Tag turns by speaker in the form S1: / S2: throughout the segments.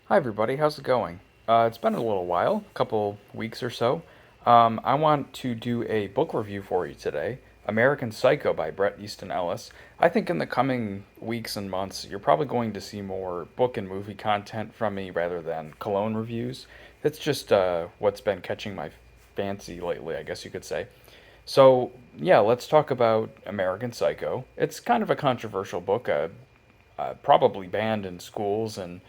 S1: Hi, everybody. How's it going? It's been a little while, a couple weeks or so. I want to do a book review for you today, American Psycho by Bret Easton Ellis. I think in the coming weeks and months, you're probably going to see more book and movie content from me rather than cologne reviews. That's just what's been catching my fancy lately, I guess you could say. So, yeah, let's talk about American Psycho. It's kind of a controversial book, probably banned in schools, and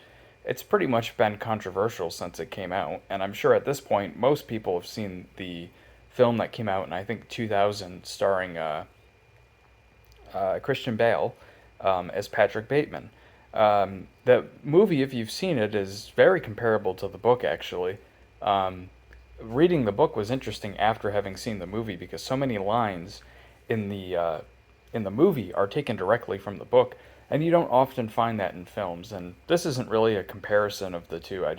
S1: it's pretty much been controversial since it came out. And I'm sure at this point, most people have seen the film that came out in, I think, 2000, starring Christian Bale as Patrick Bateman. The movie, if you've seen it, is very comparable to the book, actually. Um, Reading the book was interesting after having seen the movie because so many lines in the movie are taken directly from the book, and you don't often find that in films. And this isn't really a comparison of the two. I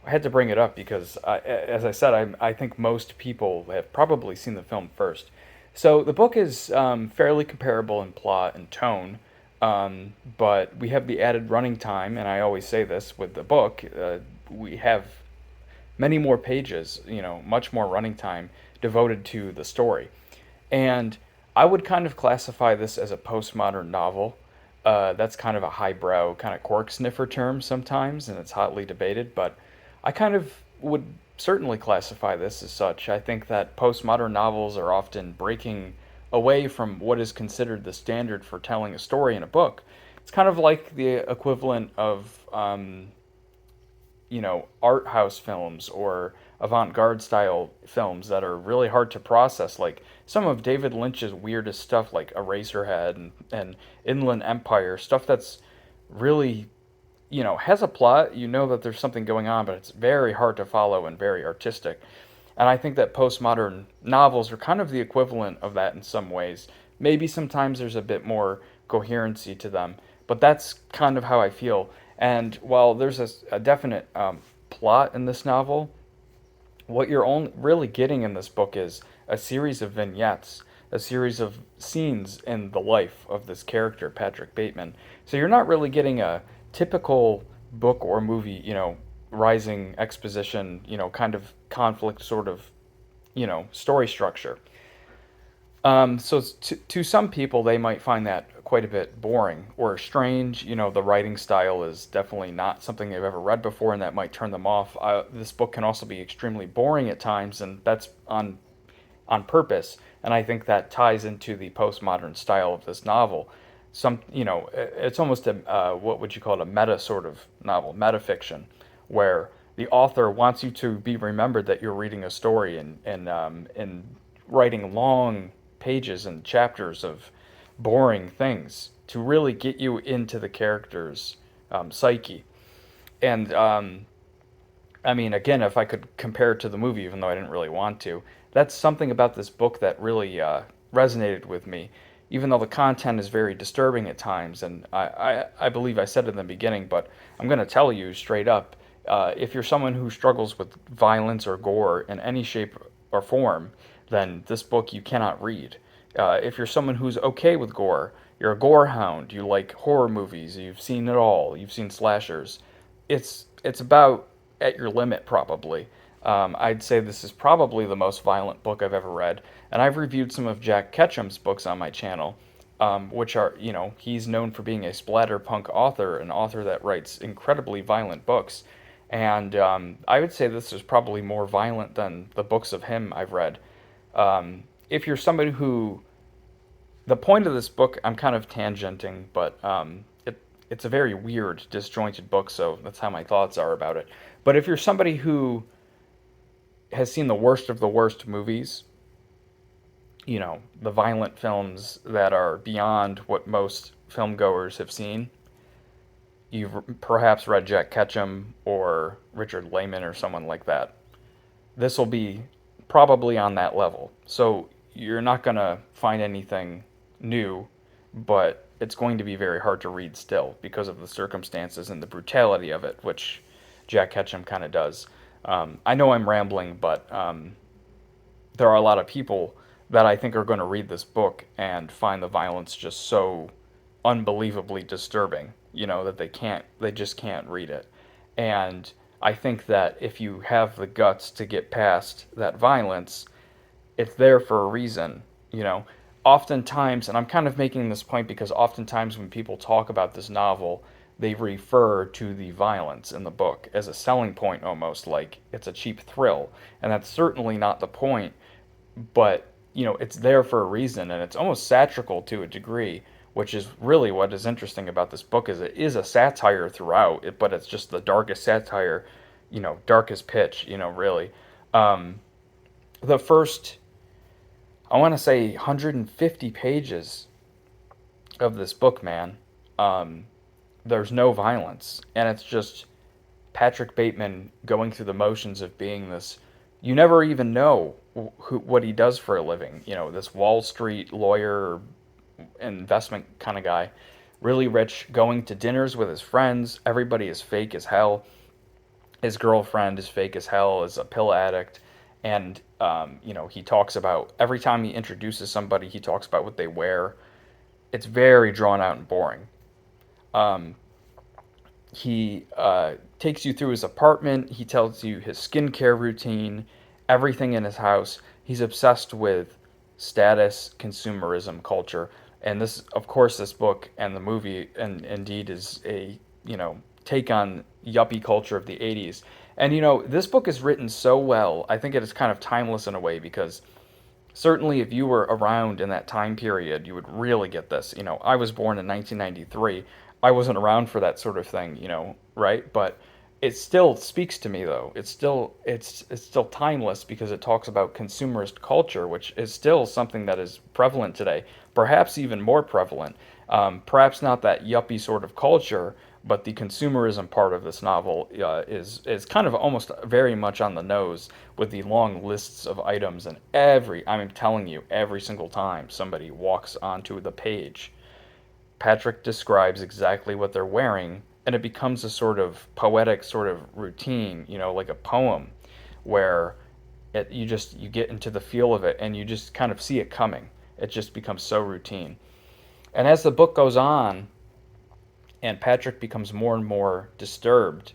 S1: had to bring it up because, as I said, I think most people have probably seen the film first. So the book is fairly comparable in plot and tone, but we have the added running time, and I always say this with the book. We have many more pages, much more running time devoted to the story. And I would kind of classify this as a postmodern novel. That's kind of a highbrow, kind of cork sniffer term sometimes, and it's hotly debated, but I kind of would certainly classify this as such. I think that postmodern novels are often breaking away from what is considered the standard for telling a story in a book. It's kind of like the equivalent of art house films or avant-garde style films that are really hard to process, like some of David Lynch's weirdest stuff like Eraserhead and Inland Empire, stuff that's really, has a plot. You know that there's something going on, but it's very hard to follow and very artistic. And I think that postmodern novels are kind of the equivalent of that in some ways. Maybe sometimes there's a bit more coherency to them, but that's kind of how I feel. And while there's a definite plot in this novel, what you're only really getting in this book is a series of vignettes, a series of scenes in the life of this character, Patrick Bateman. So you're not really getting a typical book or movie, rising exposition, kind of conflict sort of, story structure. So to some people, they might find that quite a bit boring or strange. The writing style is definitely not something they've ever read before, and that might turn them off. This book can also be extremely boring at times, and that's on purpose. And I think that ties into the postmodern style of this novel. It's almost a what would you call it, a meta sort of novel, meta fiction, where the author wants you to be remembered that you're reading a story and writing long pages and chapters of boring things to really get you into the character's psyche. And I mean, again, if I could compare it to the movie, even though I didn't really want to, that's something about this book that really resonated with me. Even though the content is very disturbing at times, and I believe I said it in the beginning, but I'm going to tell you straight up, if you're someone who struggles with violence or gore in any shape or form, then this book you cannot read. If you're someone who's okay with gore, you're a gore hound, you like horror movies, you've seen it all, you've seen slashers, it's about at your limit probably. I'd say this is probably the most violent book I've ever read, and I've reviewed some of Jack Ketchum's books on my channel, which are, he's known for being a splatterpunk author, an author that writes incredibly violent books, and I would say this is probably more violent than the books of him I've read. If you're somebody who, the point of this book, I'm kind of tangenting, but it's a very weird, disjointed book, so that's how my thoughts are about it. But if you're somebody who has seen the worst of the worst movies, the violent films that are beyond what most filmgoers have seen, you've perhaps read Jack Ketchum or Richard Lehman or someone like that. This will be probably on that level. So you're not going to find anything new, but it's going to be very hard to read still because of the circumstances and the brutality of it, which Jack Ketchum kind of does. I know I'm rambling, but there are a lot of people that I think are going to read this book and find the violence just so unbelievably disturbing, that they just can't read it. And I think that if you have the guts to get past that violence, it's there for a reason, you know. Oftentimes, and I'm kind of making this point because oftentimes when people talk about this novel, they refer to the violence in the book as a selling point, almost like it's a cheap thrill. And that's certainly not the point, but it's there for a reason, and it's almost satirical to a degree, which is really what is interesting about this book. Is it is a satire throughout it, but it's just the darkest satire, darkest pitch, really. The first, I want to say, 150 pages of this book, man, um, there's no violence, and it's just Patrick Bateman going through the motions of being this. You never even know what he does for a living. This Wall Street lawyer, investment kind of guy, really rich, going to dinners with his friends. Everybody is fake as hell. His girlfriend is fake as hell, is a pill addict. And, he talks about, every time he introduces somebody, he talks about what they wear. It's very drawn out and boring. Um, he takes you through his apartment. He tells you his skincare routine, everything in his house. He's obsessed with status, consumerism, culture. And this, of course, this book and the movie, and indeed, is a take on yuppie culture of the '80s. And this book is written so well. I think it is kind of timeless in a way because certainly if you were around in that time period, you would really get this. I was born in 1993. I wasn't around for that sort of thing, right? But it still speaks to me though. It's still timeless because it talks about consumerist culture, which is still something that is prevalent today, perhaps even more prevalent. Perhaps not that yuppie sort of culture, but the consumerism part of this novel is kind of almost very much on the nose with the long lists of items, and I'm telling you, every single time somebody walks onto the page, Patrick describes exactly what they're wearing, and it becomes a sort of poetic sort of routine, like a poem, where you get into the feel of it, and you just kind of see it coming. It just becomes so routine. And as the book goes on, and Patrick becomes more and more disturbed,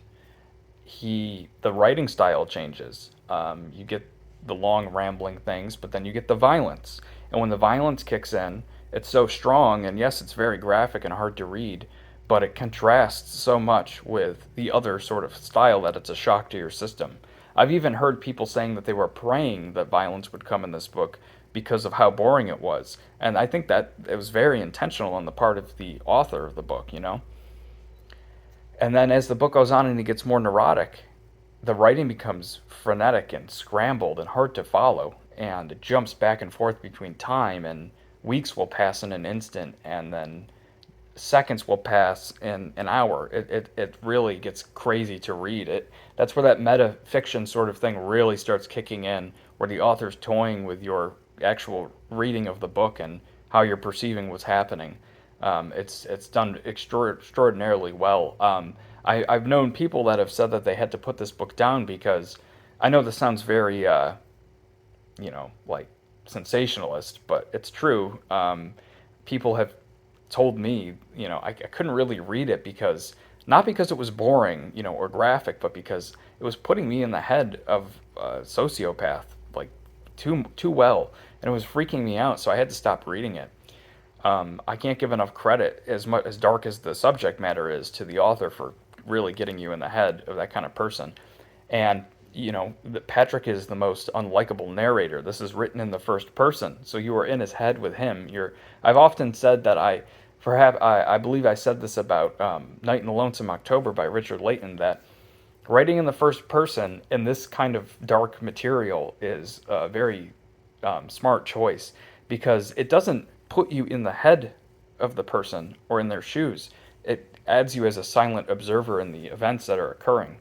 S1: the writing style changes. You get the long rambling things, but then you get the violence. And when the violence kicks in, it's so strong, and yes, it's very graphic and hard to read, but it contrasts so much with the other sort of style that it's a shock to your system. I've even heard people saying that they were praying that violence would come in this book because of how boring it was. And I think that it was very intentional on the part of the author of the book. And then as the book goes on and it gets more neurotic, the writing becomes frenetic and scrambled and hard to follow, and it jumps back and forth between time, and weeks will pass in an instant, and then seconds will pass in an hour. It really gets crazy to read. That's where that meta fiction sort of thing really starts kicking in, where the author's toying with your actual reading of the book and how you're perceiving what's happening. It's done extraordinarily well. I've known people that have said that they had to put this book down because I know this sounds very, like sensationalist, but it's true. People have told me, I couldn't really read it because, not because it was boring, or graphic, but because it was putting me in the head of a sociopath, like too well, and it was freaking me out. So I had to stop reading it. I can't give enough credit, as much as dark as the subject matter is, to the author for really getting you in the head of that kind of person. And Patrick is the most unlikable narrator. This is written in the first person, so you are in his head with him. I've often said that I believe I said this about Night in the Lonesome October by Richard Layton, that writing in the first person in this kind of dark material is a very smart choice, because it doesn't put you in the head of the person or in their shoes. It adds you as a silent observer in the events that are occurring.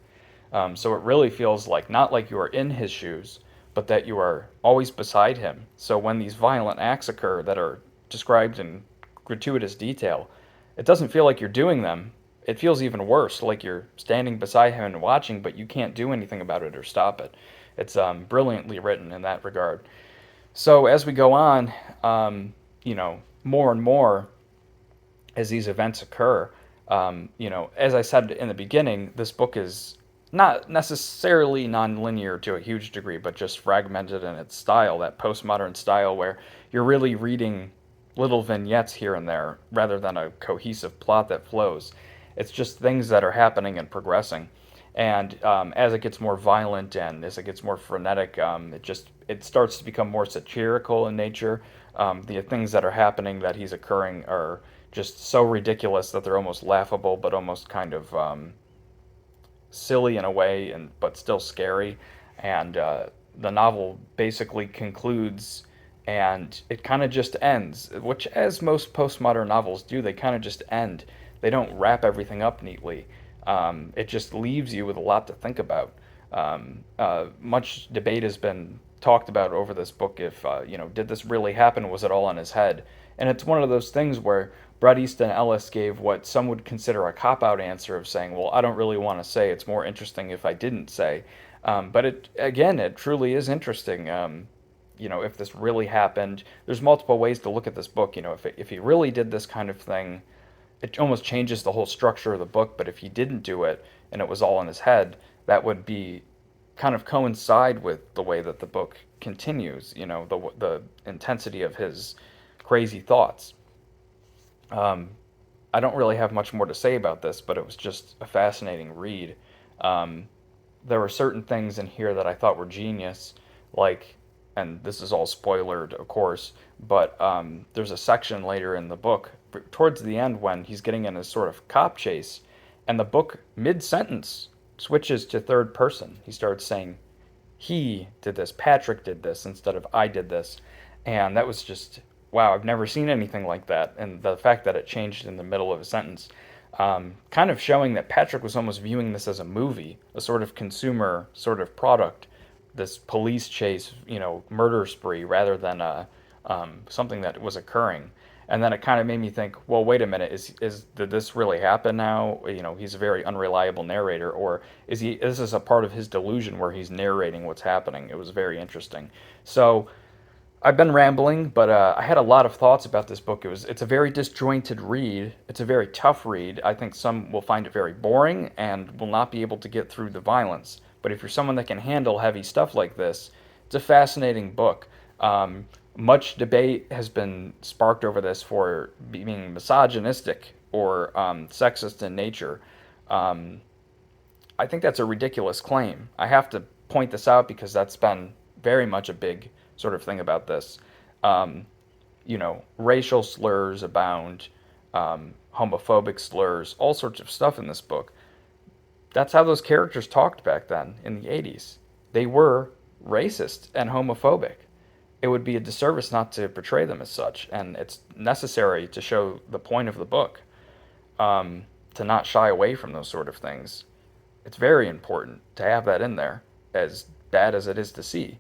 S1: So it really feels like, not like you are in his shoes, but that you are always beside him. So when these violent acts occur that are described in gratuitous detail, it doesn't feel like you're doing them. It feels even worse, like you're standing beside him and watching, but you can't do anything about it or stop it. It's brilliantly written in that regard. So as we go on, more and more as these events occur, As I said in the beginning, this book is not necessarily non-linear to a huge degree, but just fragmented in its style, that postmodern style where you're really reading little vignettes here and there rather than a cohesive plot that flows. It's just things that are happening and progressing. And as it gets more violent and as it gets more frenetic, it starts to become more satirical in nature. The things that are happening that he's occurring are just so ridiculous that they're almost laughable, but almost kind of silly in a way, and but still scary. And the novel basically concludes, and it kind of just ends, which, as most postmodern novels do, they kind of just end. They don't wrap everything up neatly. It just leaves you with a lot to think about. Much debate has been talked about over this book. If did this really happen? Was it all in his head? And it's one of those things where Bret Easton Ellis gave what some would consider a cop-out answer of saying, "Well, I don't really want to say. It's more interesting if I didn't say." But it truly is interesting. If this really happened, there's multiple ways to look at this book. If he really did this kind of thing, it almost changes the whole structure of the book. But if he didn't do it and it was all in his head, that would be kind of coincide with the way that the book continues. The intensity of his crazy thoughts. Um, I don't really have much more to say about this, but it was just a fascinating read. Um, there were certain things in here that I thought were genius, like, and this is all spoilered, of course, but there's a section later in the book, towards the end, when he's getting in a sort of cop chase, and the book, mid sentence, switches to third person. He starts saying, he did this, Patrick did this, instead of I did this. And that was just, wow, I've never seen anything like that. And the fact that it changed in the middle of a sentence, kind of showing that Patrick was almost viewing this as a movie, a sort of consumer sort of product, this police chase, murder spree, rather than something that was occurring. And then it kind of made me think, well, wait a minute, did this really happen now? He's a very unreliable narrator, or is this a part of his delusion where he's narrating what's happening? It was very interesting. So I've been rambling, but I had a lot of thoughts about this book. It's a very disjointed read. It's a very tough read. I think some will find it very boring and will not be able to get through the violence. But if you're someone that can handle heavy stuff like this, it's a fascinating book. Much debate has been sparked over this for being misogynistic or sexist in nature. Um, I think that's a ridiculous claim. I have to point this out because that's been very much a big sort of thing about this. Um, Racial slurs abound, homophobic slurs, all sorts of stuff in this book. That's how those characters talked back then in the 80s. They were racist and homophobic. It would be a disservice not to portray them as such, and it's necessary to show the point of the book, to not shy away from those sort of things. It's very important to have that in there, as bad as it is to see.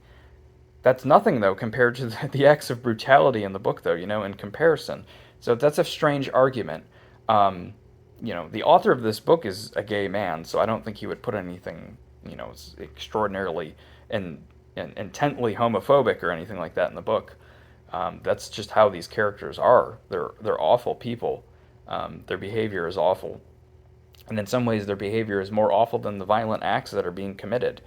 S1: That's nothing, though, compared to the acts of brutality in the book, though, in comparison. So that's a strange argument. Um, the author of this book is a gay man, so I don't think he would put anything, extraordinarily and, intently homophobic or anything like that in the book. That's just how these characters are. They're awful people. Their behavior is awful. And in some ways, their behavior is more awful than the violent acts that are being committed.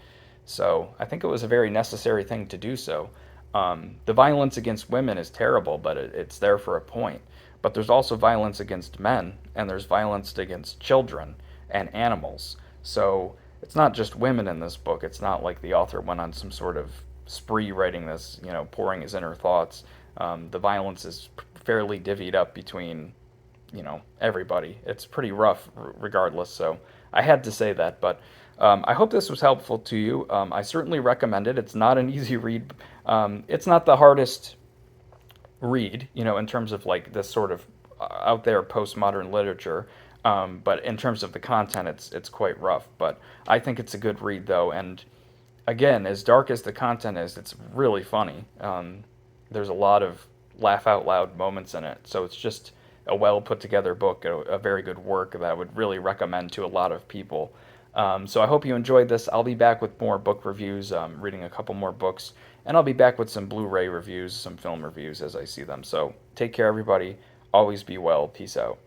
S1: So I think it was a very necessary thing to do so. The violence against women is terrible, but it's there for a point. But there's also violence against men, and there's violence against children and animals. So it's not just women in this book. It's not like the author went on some sort of spree writing this, pouring his inner thoughts. The violence is fairly divvied up between everybody. It's pretty rough regardless, so I had to say that. But I hope this was helpful to you. I certainly recommend it. It's not an easy read. It's not the hardest read, in terms of like this sort of out there postmodern literature. But in terms of the content, it's quite rough. But I think it's a good read, though. And again, as dark as the content is, it's really funny. There's a lot of laugh out loud moments in it. So it's just a well put together book, a very good work that I would really recommend to a lot of people. So I hope you enjoyed this. I'll be back with more book reviews, reading a couple more books, and I'll be back with some Blu-ray reviews, some film reviews as I see them. So take care, everybody. Always be well. Peace out.